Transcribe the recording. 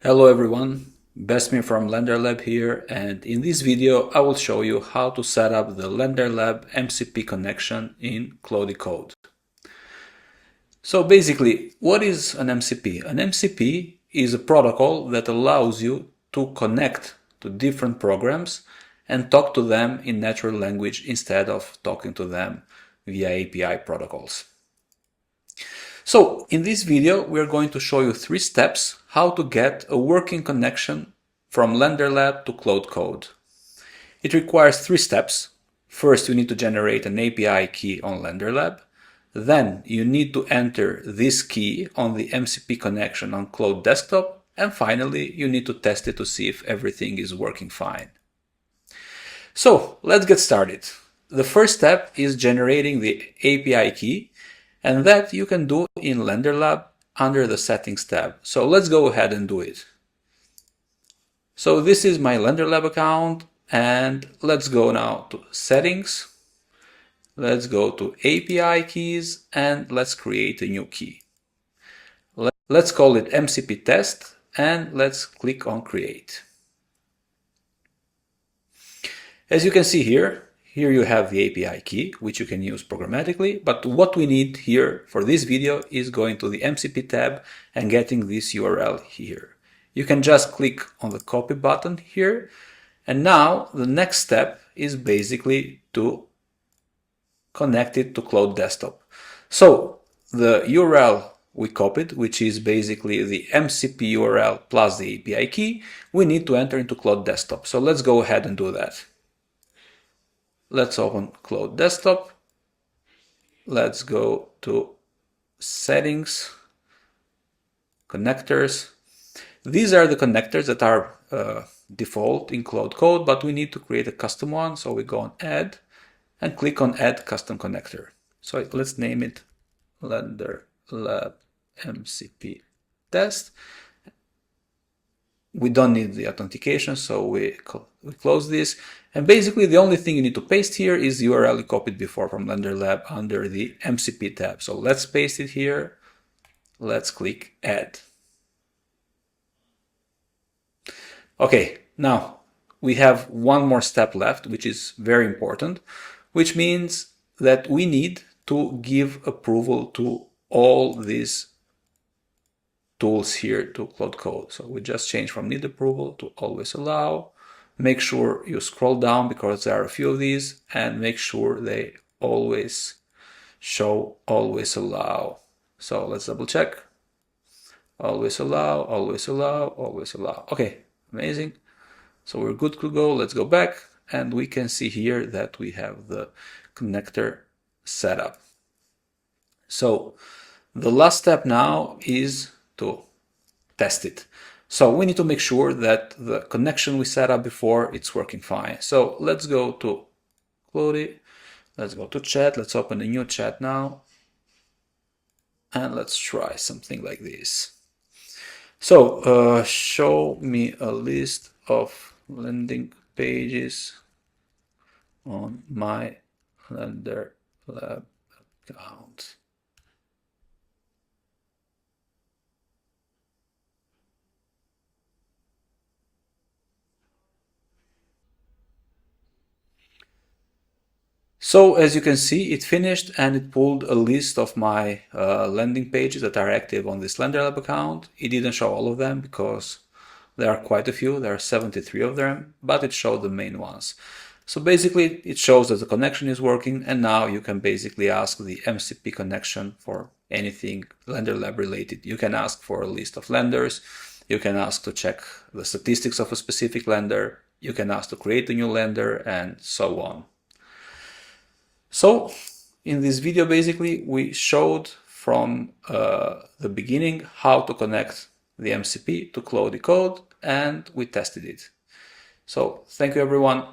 Hello everyone, Besme from LanderLab here, and in this video I will show you how to set up the LanderLab MCP connection in Claude Code. So basically, what is an MCP? An MCP is a protocol that allows you to connect to different programs and talk to them in natural language instead of talking to them via API protocols. So in this video, we're going to show you 3 steps how to get a working connection from LanderLab to Claude Code. It requires 3 steps. First, you need to generate an API key on LanderLab. Then you need to enter this key on the MCP connection on Claude desktop. And finally, you need to test it to see if everything is working fine. So let's get started. The first step is generating the API key, and that you can do in LanderLab under the Settings tab. So let's go ahead and do it. So this is my LanderLab account, and let's go now to Settings. Let's go to API keys, and let's create a new key. Let's call it MCP test, and let's click on Create. As you can see here you have the API key, which you can use programmatically, but what we need here for this video is going to the MCP tab and getting this URL here. You can just click on the copy button here, and now the next step is basically to connect it to Claude desktop. So the URL we copied, which is basically the MCP URL plus the API key, we need to enter into Claude desktop. So let's go ahead and do that. Let's open Claude desktop. Let's go to Settings, Connectors. These are the connectors that are default in Claude Code, but we need to create a custom one. So we go on Add and click on Add Custom Connector. So let's name it LanderLab MCP Test. We don't need the authentication, so we close this. And basically the only thing you need to paste here is the URL you copied before from LanderLab under the MCP tab. So let's paste it here. Let's click Add. Okay, now we have one more step left, which is very important, which means that we need to give approval to all these tools here to Claude Code. So we just change from need approval to always allow. Make sure you scroll down because there are a few of these, and make sure they always show always allow. So let's double check. Always allow, always allow, always allow. Okay, amazing. So we're good to go. Let's go back, and we can see here that we have the connector set up. So the last step now is to test it. So we need to make sure that the connection we set up before, it's working fine. So let's go to Claude, let's go to chat, let's open a new chat now, and let's try something like this. So show me a list of landing pages on my LanderLab account. So as you can see, it finished and it pulled a list of my landing pages that are active on this LanderLab account. It didn't show all of them because there are quite a few, there are 73 of them, but it showed the main ones. So basically it shows that the connection is working, and now you can basically ask the MCP connection for anything LanderLab related. You can ask for a list of lenders, you can ask to check the statistics of a specific lender, you can ask to create a new lender, and so on. So in this video, basically, we showed from the beginning how to connect the MCP to Claude Code, and we tested it. So thank you, everyone.